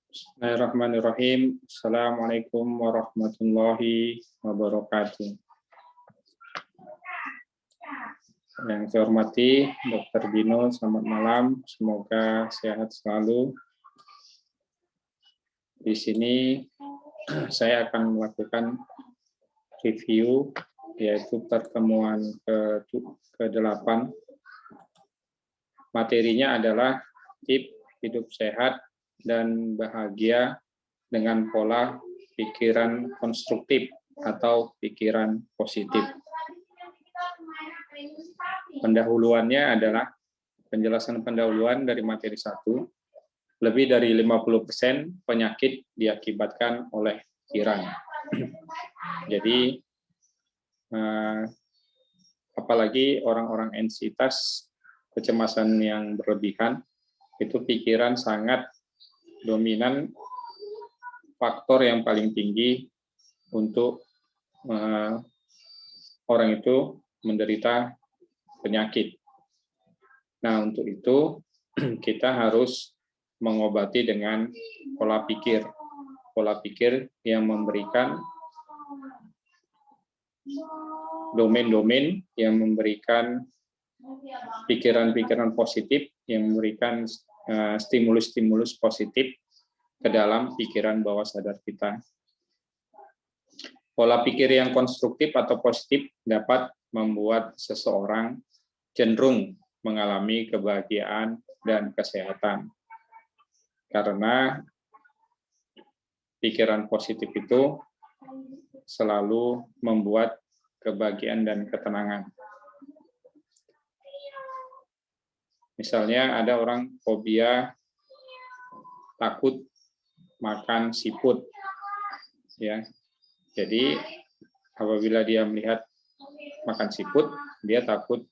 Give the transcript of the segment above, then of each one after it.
Bismillahirrahmanirrahim. Assalamualaikum warahmatullahi wabarakatuh. Yang saya hormati Dr. Dino, selamat malam. Semoga sehat selalu. Di sini saya akan melakukan review, yaitu pertemuan ke-8. Materinya adalah tips hidup sehat dan bahagia dengan pola pikiran konstruktif atau pikiran positif. Pendahuluannya adalah penjelasan pendahuluan dari materi 1. Lebih dari 50% penyakit diakibatkan oleh pikiran. Jadi, apalagi orang-orang anxietas, kecemasan yang berlebihan, itu pikiran sangat dominan, faktor yang paling tinggi untuk orang itu menderita penyakit. Nah, untuk itu kita harus mengobati dengan pola pikir yang memberikan domain-domain yang memberikan pikiran-pikiran positif, yang memberikan stimulus-stimulus positif ke dalam pikiran bawah sadar kita. Pola pikir yang konstruktif atau positif dapat membuat seseorang cenderung mengalami kebahagiaan dan kesehatan. Karena pikiran positif itu selalu membuat kebahagiaan dan ketenangan. Misalnya ada orang fobia takut makan siput, ya. Jadi apabila dia melihat makan siput, dia takut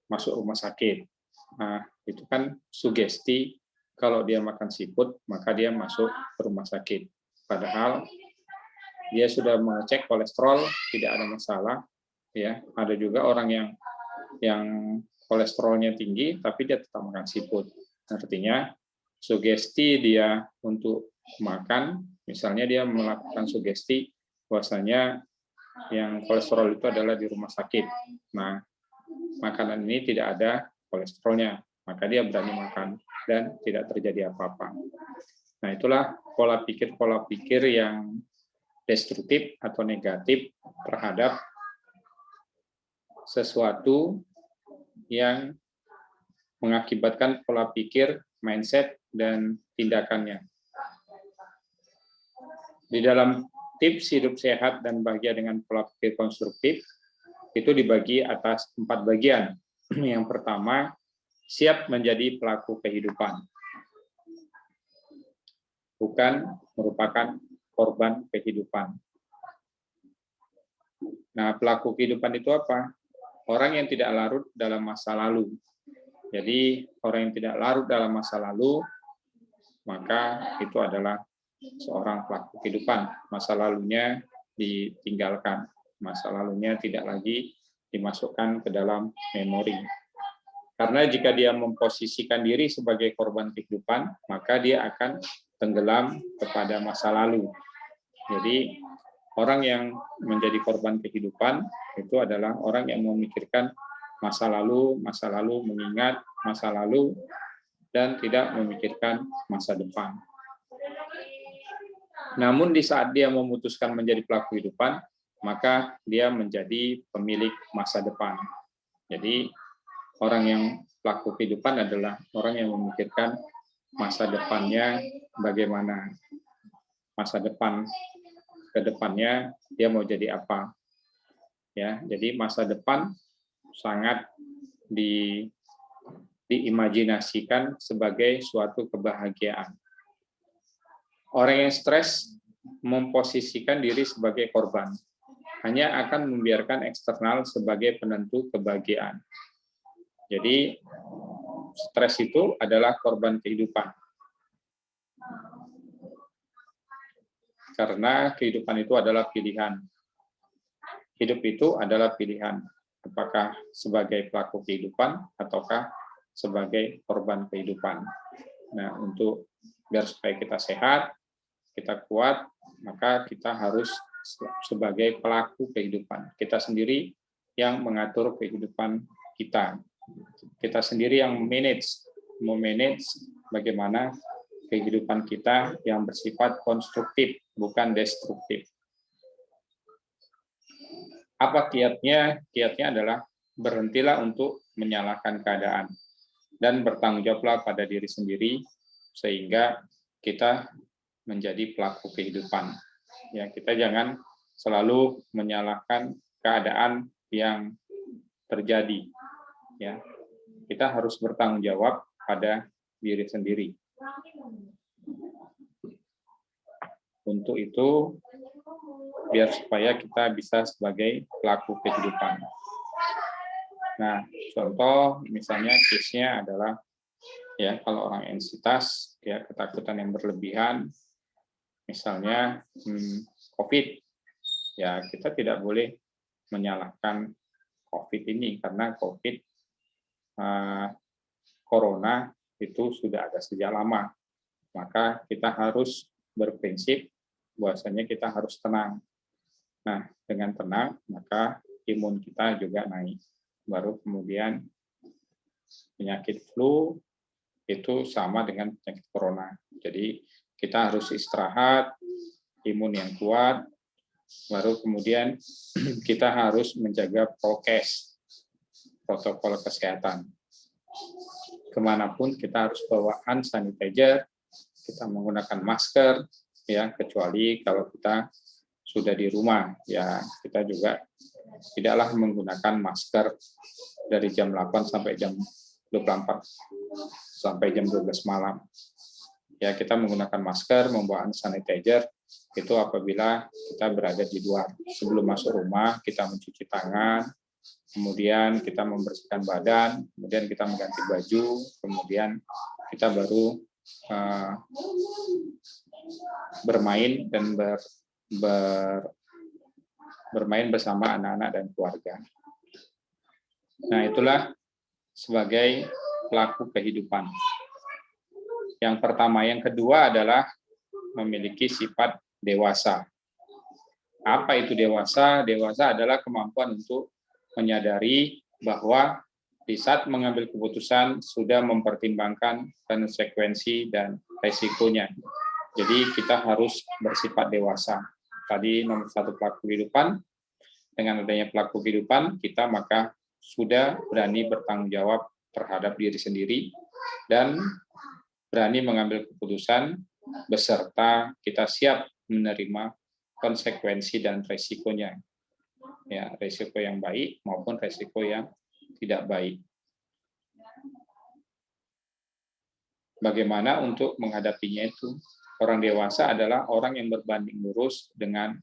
masuk rumah sakit. Nah, itu kan sugesti kalau dia makan siput, maka dia masuk ke rumah sakit. Padahal dia sudah mengecek kolesterol, tidak ada masalah. Ya, ada juga orang yang kolesterolnya tinggi, tapi dia tetap makan siput. Artinya, sugesti dia untuk makan, misalnya dia melakukan sugesti bahwasanya yang kolesterol itu adalah di rumah sakit. Nah, makanan ini tidak ada kolesterolnya, maka dia berani makan dan tidak terjadi apa-apa. Nah, itulah pola pikir yang destruktif atau negatif terhadap sesuatu yang mengakibatkan pola pikir, mindset, dan tindakannya. Di dalam tips hidup sehat dan bahagia dengan pola pikir konstruktif, itu dibagi atas 4 bagian. Yang pertama, siap menjadi pelaku kehidupan. Bukan merupakan korban kehidupan. Nah, pelaku kehidupan itu apa? Orang yang tidak larut dalam masa lalu. Jadi, orang yang tidak larut dalam masa lalu, maka itu adalah seorang pelaku kehidupan. Masa lalunya ditinggalkan. Masa lalunya tidak lagi dimasukkan ke dalam memori. Karena jika dia memposisikan diri sebagai korban kehidupan, maka dia akan tenggelam kepada masa lalu. Jadi, orang yang menjadi korban kehidupan itu adalah orang yang memikirkan masa lalu, mengingat masa lalu, dan tidak memikirkan masa depan. Namun di saat dia memutuskan menjadi pelaku kehidupan, maka dia menjadi pemilik masa depan. Jadi orang yang pelaku kehidupan adalah orang yang memikirkan masa depannya bagaimana, masa depan ke depannya dia mau jadi apa. Ya, jadi masa depan sangat diimajinasikan sebagai suatu kebahagiaan. Orang yang stres memposisikan diri sebagai korban, hanya akan membiarkan eksternal sebagai penentu kebahagiaan. Jadi, stres itu adalah korban kehidupan. Karena kehidupan itu adalah pilihan. Hidup itu adalah pilihan. Apakah sebagai pelaku kehidupan ataukah sebagai korban kehidupan. Nah, untuk biar supaya kita sehat, kita kuat, maka kita harus sebagai pelaku kehidupan. Kita sendiri yang mengatur kehidupan kita. Kita sendiri yang memanage bagaimana kehidupan kita yang bersifat konstruktif, bukan destruktif. Apa kiatnya? Kiatnya adalah berhentilah untuk menyalahkan keadaan dan bertanggung jawablah pada diri sendiri sehingga kita menjadi pelaku kehidupan. Ya, kita jangan selalu menyalahkan keadaan yang terjadi. Ya, kita harus bertanggung jawab pada diri sendiri. Untuk itu, biar supaya kita bisa sebagai pelaku kehidupan. Nah, contoh misalnya case-nya adalah ya kalau orang anxietas, ya ketakutan yang berlebihan, misalnya COVID, ya kita tidak boleh menyalahkan COVID ini karena COVID Corona itu sudah ada sejak lama. Maka kita harus berprinsip bahwasanya kita harus tenang. Nah, dengan tenang maka imun kita juga naik. Baru kemudian penyakit flu itu sama dengan penyakit corona. Jadi kita harus istirahat, imun yang kuat, baru kemudian kita harus menjaga prokes, protokol kesehatan. Kemanapun kita harus bawa hand sanitizer, kita menggunakan masker, ya kecuali kalau kita sudah di rumah, ya kita juga tidaklah menggunakan masker dari jam 8 sampai jam 24 sampai jam 12 malam. Ya, kita menggunakan masker, membawa hand sanitizer itu apabila kita berada di luar. Sebelum masuk rumah, kita mencuci tangan, kemudian kita membersihkan badan, kemudian kita mengganti baju, kemudian kita baru bermain dan bermain bersama anak-anak dan keluarga. Nah, itulah sebagai pelaku kehidupan. Yang pertama, yang kedua adalah memiliki sifat dewasa. Apa itu dewasa? Dewasa adalah kemampuan untuk menyadari bahwa di saat mengambil keputusan sudah mempertimbangkan konsekuensi dan resikonya. Jadi kita harus bersifat dewasa. Tadi nomor 1 pelaku kehidupan. Dengan adanya pelaku kehidupan, kita maka sudah berani bertanggung jawab terhadap diri sendiri dan berani mengambil keputusan beserta kita siap menerima konsekuensi dan resikonya. Ya, resiko yang baik maupun resiko yang tidak baik. Bagaimana untuk menghadapinya itu? Orang dewasa adalah orang yang berbanding lurus dengan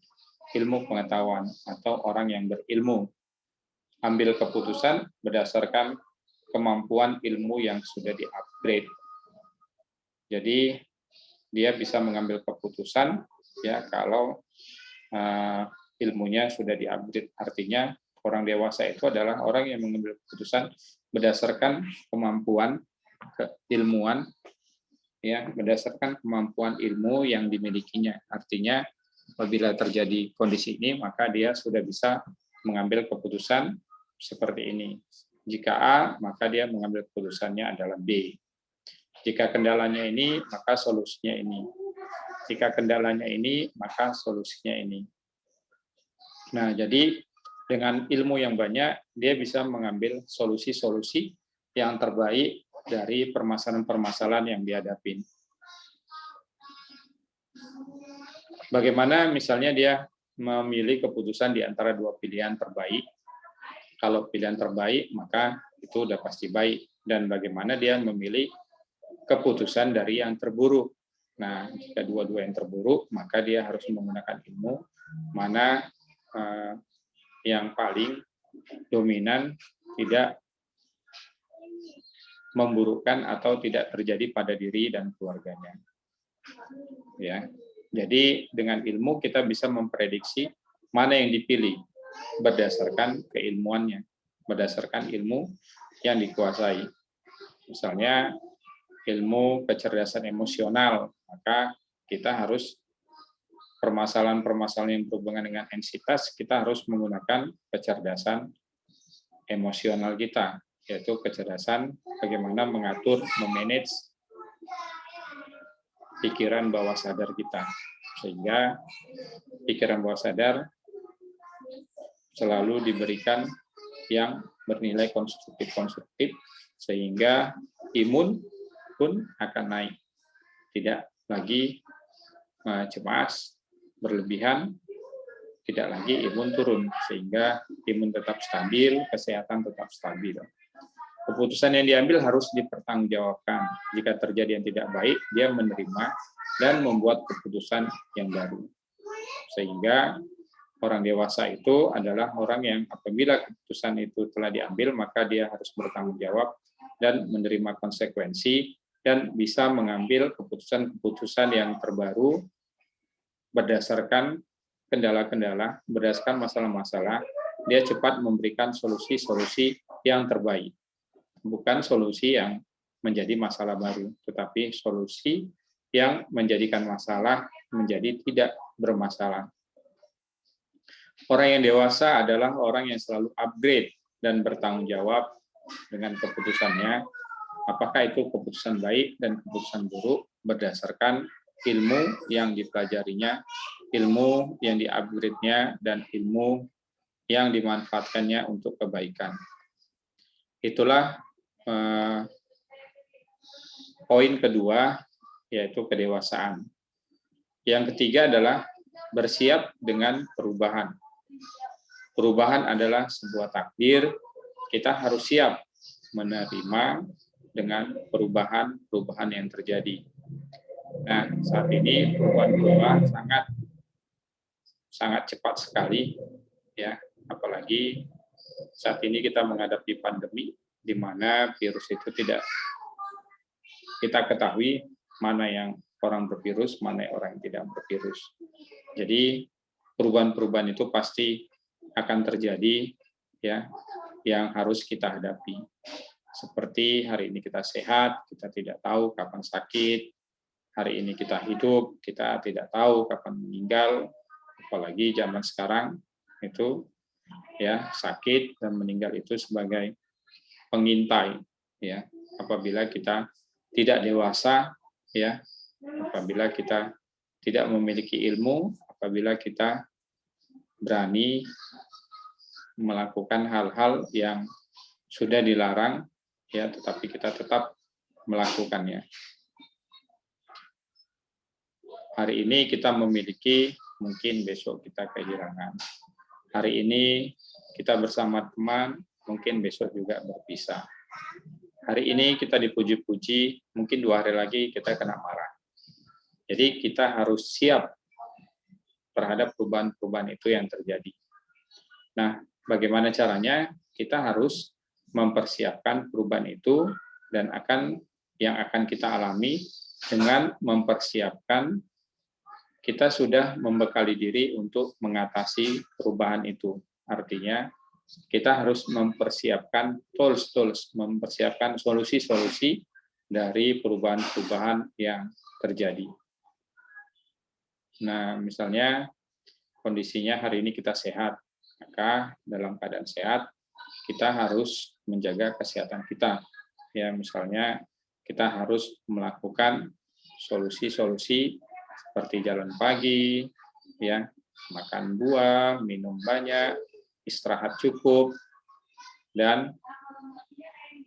ilmu pengetahuan atau orang yang berilmu. Ambil keputusan berdasarkan kemampuan ilmu yang sudah di-upgrade. Jadi dia bisa mengambil keputusan ya kalau ilmunya sudah di-upgrade. Artinya orang dewasa itu adalah orang yang mengambil keputusan berdasarkan kemampuan keilmuan ya, berdasarkan kemampuan ilmu yang dimilikinya. Artinya apabila terjadi kondisi ini maka dia sudah bisa mengambil keputusan seperti ini. Jika A, maka dia mengambil keputusannya adalah B. Jika kendalanya ini, maka solusinya ini. Jika kendalanya ini, maka solusinya ini. Nah, jadi dengan ilmu yang banyak, dia bisa mengambil solusi-solusi yang terbaik dari permasalahan-permasalahan yang dihadapi. Bagaimana misalnya dia memilih keputusan di antara 2 pilihan terbaik. Kalau pilihan terbaik, maka itu udah pasti baik. Dan bagaimana dia memilih keputusan dari yang terburuk. Nah, jika dua-dua yang terburuk, maka dia harus menggunakan ilmu mana yang paling dominan, tidak memburukkan atau tidak terjadi pada diri dan keluarganya. Ya, jadi dengan ilmu kita bisa memprediksi mana yang dipilih berdasarkan keilmuannya, berdasarkan ilmu yang dikuasai. Misalnya ilmu kecerdasan emosional, maka kita harus permasalahan-permasalahan yang berhubungan dengan entitas, kita harus menggunakan kecerdasan emosional kita, yaitu kecerdasan bagaimana mengatur, memanage pikiran bawah sadar kita, sehingga pikiran bawah sadar selalu diberikan yang bernilai konstruktif, sehingga imun pun akan naik, tidak lagi cemas berlebihan, tidak lagi imun turun, sehingga imun tetap stabil, kesehatan tetap stabil. Keputusan yang diambil harus dipertanggungjawabkan. Jika terjadi yang tidak baik, dia menerima dan membuat keputusan yang baru. Sehingga orang dewasa itu adalah orang yang apabila keputusan itu telah diambil, maka dia harus bertanggung jawab dan menerima konsekuensi, dan bisa mengambil keputusan-keputusan yang terbaru berdasarkan kendala-kendala, berdasarkan masalah-masalah. Dia cepat memberikan solusi-solusi yang terbaik. Bukan solusi yang menjadi masalah baru, tetapi solusi yang menjadikan masalah menjadi tidak bermasalah. Orang yang dewasa adalah orang yang selalu upgrade dan bertanggung jawab dengan keputusannya, apakah itu keputusan baik dan keputusan buruk berdasarkan ilmu yang dipelajarinya, ilmu yang di-upgrade-nya, dan ilmu yang dimanfaatkannya untuk kebaikan. Itulah poin kedua, yaitu kedewasaan. Yang ketiga adalah bersiap dengan perubahan. Perubahan adalah sebuah takdir, kita harus siap menerima dengan perubahan-perubahan yang terjadi. Nah, saat ini perubahan-perubahan sangat cepat sekali, ya. Apalagi saat ini kita menghadapi pandemi, di mana virus itu tidak kita ketahui mana yang orang bervirus, mana yang orang yang tidak bervirus. Jadi perubahan-perubahan itu pasti akan terjadi, ya, yang harus kita hadapi. Seperti hari ini kita sehat, kita tidak tahu kapan sakit. Hari ini kita hidup, kita tidak tahu kapan meninggal. Apalagi zaman sekarang itu, ya, sakit dan meninggal itu sebagai pengintai, ya. Apabila kita tidak dewasa, ya, apabila kita tidak memiliki ilmu, apabila kita berani melakukan hal-hal yang sudah dilarang, ya, tetapi kita tetap melakukannya. Hari ini kita memiliki, mungkin besok kita kehilangan. Hari ini kita bersama teman, mungkin besok juga berpisah. Hari ini kita dipuji-puji, mungkin 2 hari lagi kita kena marah. Jadi kita harus siap terhadap perubahan-perubahan itu yang terjadi. Nah, bagaimana caranya? Kita harus mempersiapkan perubahan itu, dan yang akan kita alami dengan mempersiapkan, kita sudah membekali diri untuk mengatasi perubahan itu. Artinya, kita harus mempersiapkan tools, mempersiapkan solusi-solusi dari perubahan-perubahan yang terjadi. Nah, misalnya kondisinya hari ini kita sehat, maka dalam keadaan sehat kita harus menjaga kesehatan kita. Ya, misalnya kita harus melakukan solusi-solusi seperti jalan pagi, ya, makan buah, minum banyak, istirahat cukup, dan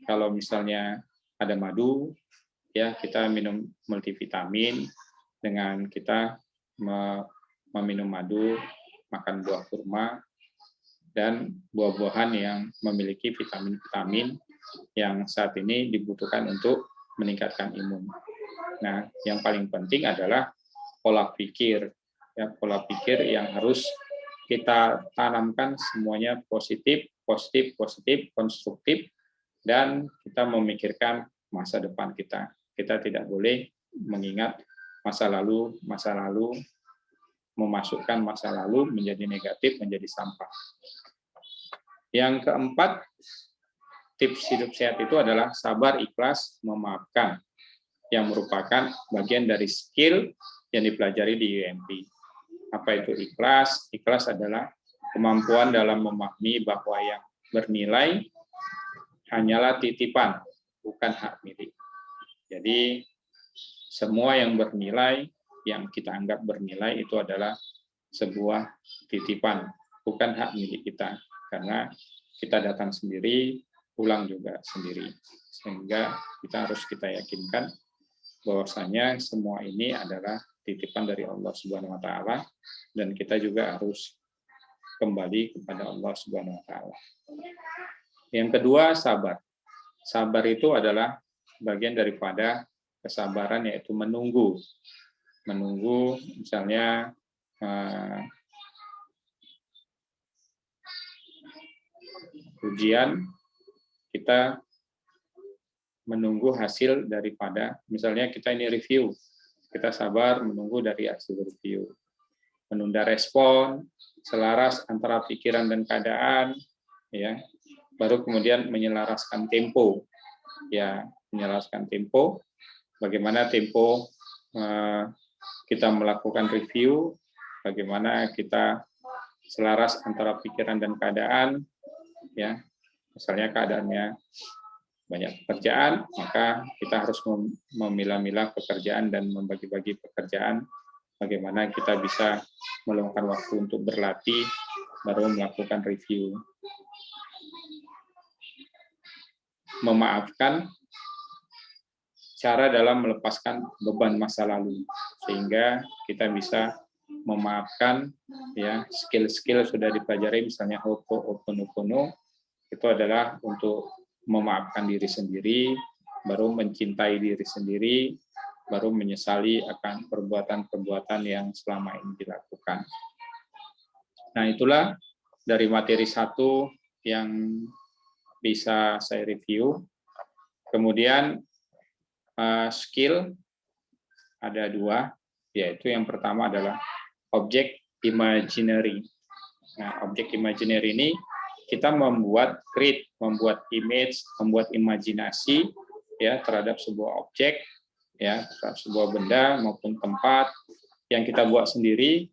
kalau misalnya ada madu, ya, kita minum multivitamin dengan kita meminum madu, makan buah kurma, dan buah-buahan yang memiliki vitamin-vitamin yang saat ini dibutuhkan untuk meningkatkan imun. Nah, yang paling penting adalah pola pikir, ya, pola pikir yang harus kita tanamkan semuanya positif, konstruktif, dan kita memikirkan masa depan kita. Kita tidak boleh mengingat masa lalu, memasukkan masa lalu menjadi negatif, menjadi sampah. Yang keempat, tips hidup sehat itu adalah sabar, ikhlas, memaafkan, yang merupakan bagian dari skill yang dipelajari di UMP. Apa itu ikhlas? Ikhlas adalah kemampuan dalam memahami bahwa yang bernilai hanyalah titipan, bukan hak milik. Jadi semua yang bernilai, yang kita anggap bernilai itu adalah sebuah titipan, bukan hak milik kita. Karena kita datang sendiri, pulang juga sendiri. Sehingga kita yakinkan bahwasanya semua ini adalah titipan dari Allah Subhanahu wa taala, dan kita juga harus kembali kepada Allah Subhanahu wa taala. Yang kedua, sabar. Sabar itu adalah bagian daripada kesabaran, yaitu menunggu. Menunggu misalnya ujian, kita menunggu hasil daripada, misalnya kita ini review, kita sabar menunggu dari hasil review. Menunda respon, selaras antara pikiran dan keadaan, ya. Baru kemudian menyelaraskan tempo, ya, menyelaraskan tempo. Bagaimana tempo kita melakukan review, bagaimana kita selaras antara pikiran dan keadaan, ya. Misalnya keadaannya banyak pekerjaan, maka kita harus memilah-milah pekerjaan dan membagi-bagi pekerjaan. Bagaimana kita bisa meluangkan waktu untuk berlatih, baru melakukan review. Memaafkan, cara dalam melepaskan beban masa lalu, sehingga kita bisa memaafkan, ya. Skill-skill sudah dipelajari, misalnya Ho'oponopono, itu adalah untuk memaafkan diri sendiri, baru mencintai diri sendiri, baru menyesali akan perbuatan-perbuatan yang selama ini dilakukan. Nah, itulah dari materi 1 yang bisa saya review. Kemudian skill ada 2, yaitu yang pertama adalah object imaginary. Nah, object imaginary ini kita membuat image, membuat imajinasi, ya, terhadap sebuah objek, ya, terhadap sebuah benda maupun tempat yang kita buat sendiri,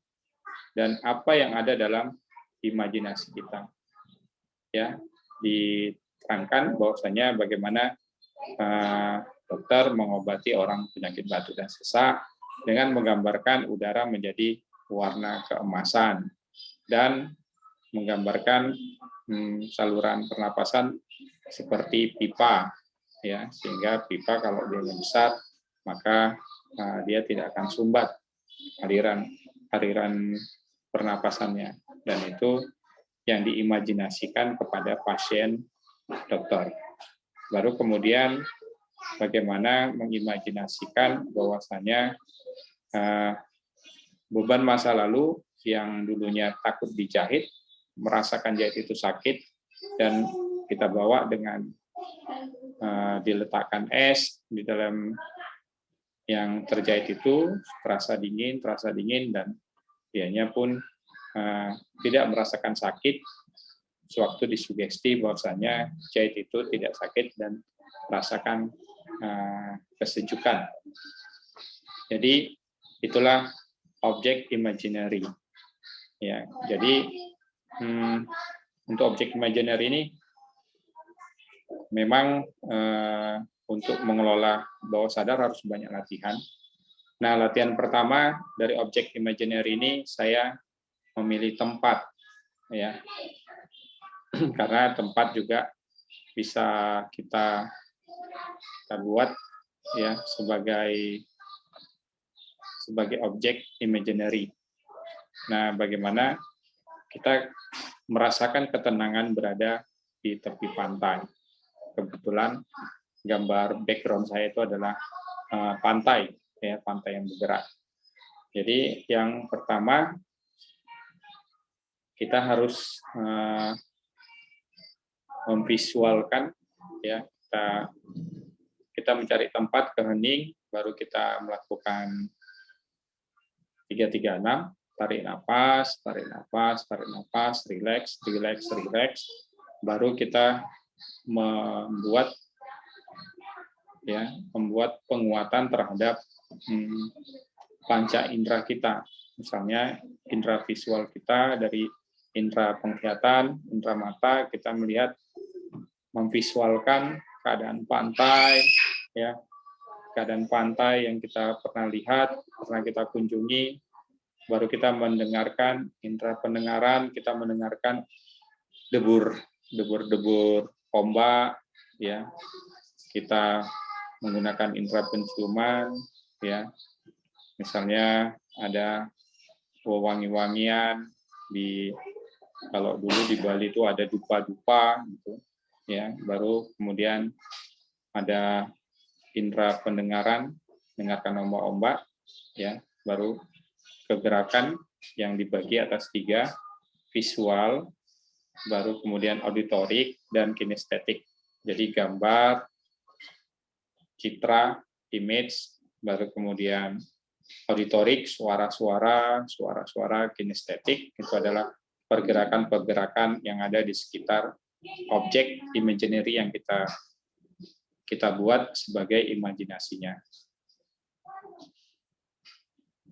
dan apa yang ada dalam imajinasi kita. Ya, diterangkan bahwasanya bagaimana dokter mengobati orang penyakit batuk dan sesak dengan menggambarkan udara menjadi warna keemasan dan menggambarkan saluran pernapasan seperti pipa, ya, sehingga pipa kalau dia membesar maka dia tidak akan sumbat aliran pernapasannya, dan itu yang diimajinasikan kepada pasien dokter. Baru kemudian bagaimana mengimajinasikan bahwasanya beban masa lalu yang dulunya takut dijahit, merasakan jahit itu sakit, dan kita bawa dengan diletakkan es di dalam yang terjahit itu, terasa dingin, dan dianya pun tidak merasakan sakit sewaktu disugesti bahwasanya jahit itu tidak sakit dan merasakan kesejukan. Jadi itulah objek imaginary. Ya, jadi untuk objek imaginary ini memang untuk mengelola bawah sadar harus banyak latihan. Nah, latihan pertama dari objek imaginary ini saya memilih tempat, ya, karena tempat juga bisa kita buat, ya, sebagai objek imaginary. Nah, bagaimana kita merasakan ketenangan berada di tepi pantai. Kebetulan gambar background saya itu adalah pantai, ya, pantai yang bergerak. Jadi yang pertama kita harus memvisualkan, ya, kita mencari tempat kehening, baru kita melakukan 3-3-6. Tarik nafas, rileks. Baru kita membuat penguatan terhadap panca indera kita. Misalnya indera visual kita dari indera penglihatan, indera mata, kita melihat, memvisualkan keadaan pantai, ya, keadaan pantai yang kita pernah lihat, pernah kita kunjungi. Baru kita mendengarkan, indera pendengaran, kita mendengarkan debur ombak, ya. Kita menggunakan indera penciuman, ya. Misalnya ada wangi-wangian kalau dulu di Bali itu ada dupa-dupa, gitu, ya. Baru kemudian ada indera pendengaran, dengarkan ombak-ombak, ya. Baru kegerakan yang dibagi atas 3, visual, baru kemudian auditorik dan kinestetik. Jadi gambar, citra, image, baru kemudian auditorik, suara-suara, kinestetik, itu adalah pergerakan-pergerakan yang ada di sekitar objek imaginary yang kita buat sebagai imajinasinya.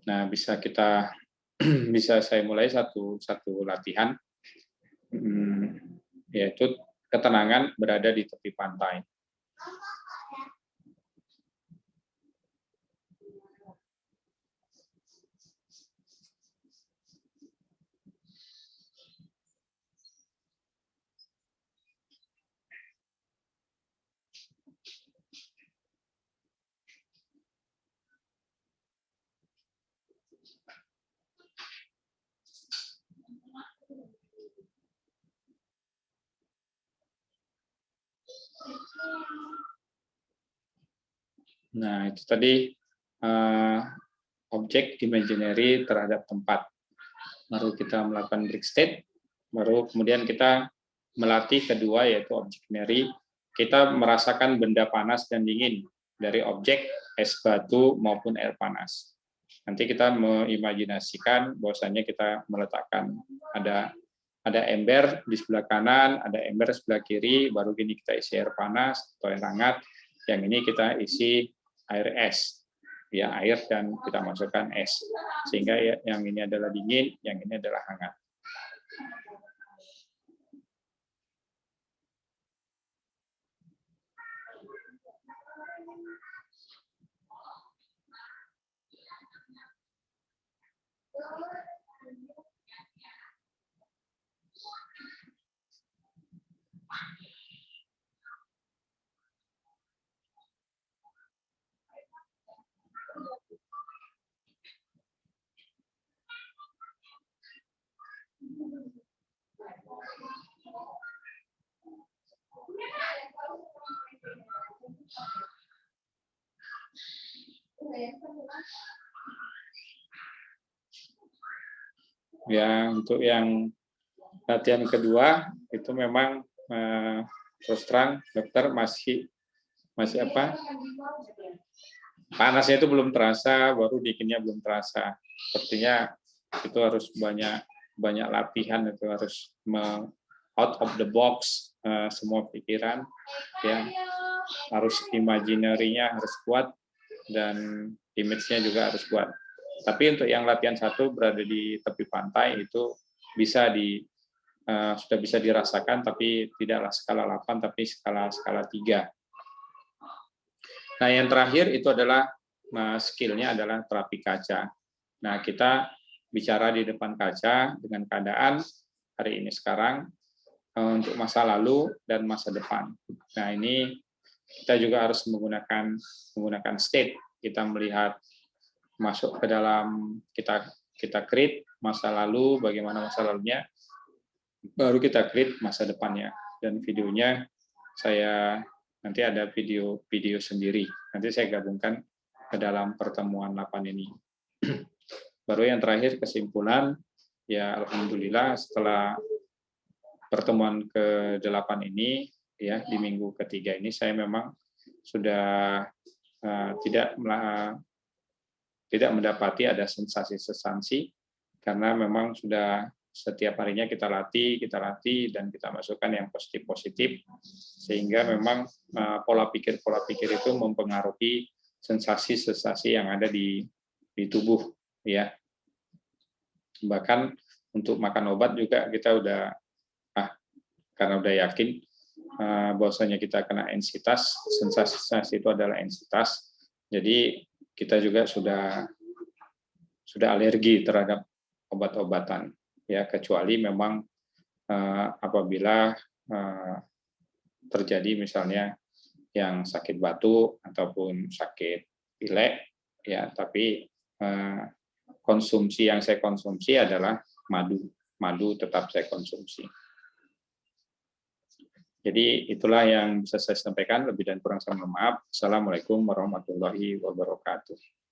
Nah, bisa saya mulai satu latihan, yaitu ketenangan berada di tepi pantai. Nah, itu tadi objek imaginary terhadap tempat. Baru kita melakukan break state, baru kemudian kita melatih kedua, yaitu objek imaginary. Kita merasakan benda panas dan dingin dari objek, es batu maupun air panas. Nanti kita mengimajinasikan bahwasanya kita meletakkan ada ember di sebelah kanan, ada ember sebelah kiri, baru gini kita isi air panas atau air hangat, yang ini kita isi air es, ya, air, dan kita masukkan es, sehingga yang ini adalah dingin, yang ini adalah hangat. Ya, untuk yang latihan kedua itu memang terus terang dokter masih panasnya itu belum terasa, baru dinginnya belum terasa. Sepertinya itu harus banyak latihan, itu harus out of the box, semua pikiran, ya, harus imaginary-nya harus kuat dan image-nya juga harus kuat. Tapi untuk yang latihan 1 berada di tepi pantai itu sudah bisa dirasakan, tapi tidaklah skala 8, tapi skala 3. Nah, yang terakhir itu adalah skill-nya adalah terapi kaca. Nah, kita bicara di depan kaca dengan keadaan hari ini sekarang untuk masa lalu dan masa depan. Nah, ini kita juga harus menggunakan state. Kita melihat masuk ke dalam, kita create masa lalu, bagaimana masa lalunya, baru kita create masa depannya. Dan videonya nanti ada video sendiri. Nanti saya gabungkan ke dalam pertemuan 8 ini. Baru yang terakhir kesimpulan, ya alhamdulillah setelah pertemuan ke-8 ini, ya di minggu ketiga ini saya memang sudah tidak mendapati ada sensasi-sensasi, karena memang sudah setiap harinya kita latih, dan kita masukkan yang positif-positif, sehingga memang pola pikir itu mempengaruhi sensasi-sensasi yang ada di tubuh, ya. Bahkan untuk makan obat juga kita udah karena udah yakin bahwasanya kita kena ensitas, sensasi itu adalah ensitas. Jadi kita juga sudah alergi terhadap obat-obatan, ya, kecuali memang apabila terjadi misalnya yang sakit batuk ataupun sakit pilek, ya, tapi konsumsi yang saya konsumsi adalah madu tetap saya konsumsi. Jadi itulah yang bisa saya sampaikan, lebih dan kurang saya mohon maaf. Assalamualaikum warahmatullahi wabarakatuh.